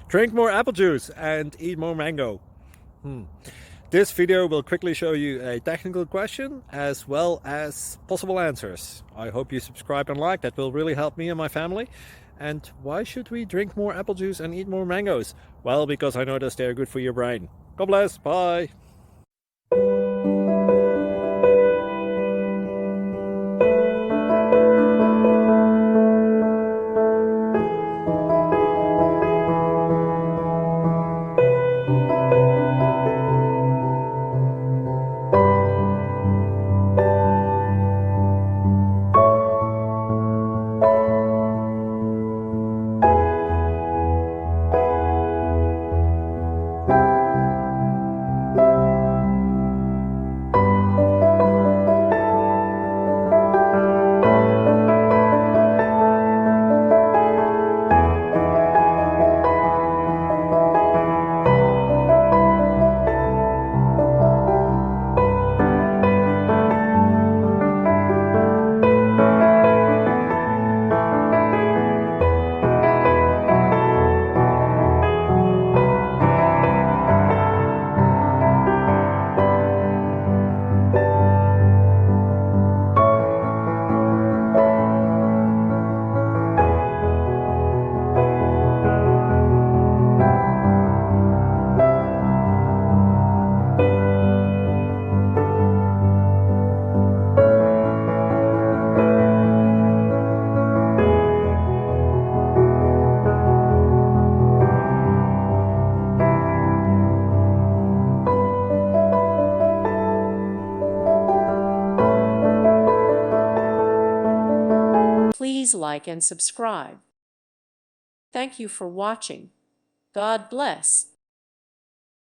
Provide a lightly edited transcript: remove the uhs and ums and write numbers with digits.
Drink more apple juice and eat more mango. This video will quickly show you a technical question as well as possible answers. I hope you subscribe and like, that will really help me and my family. And why should we drink more apple juice and eat more mangoes? Well, because I noticed they're good for your brain. God bless, bye! Please like and subscribe. Thank you for watching. God bless.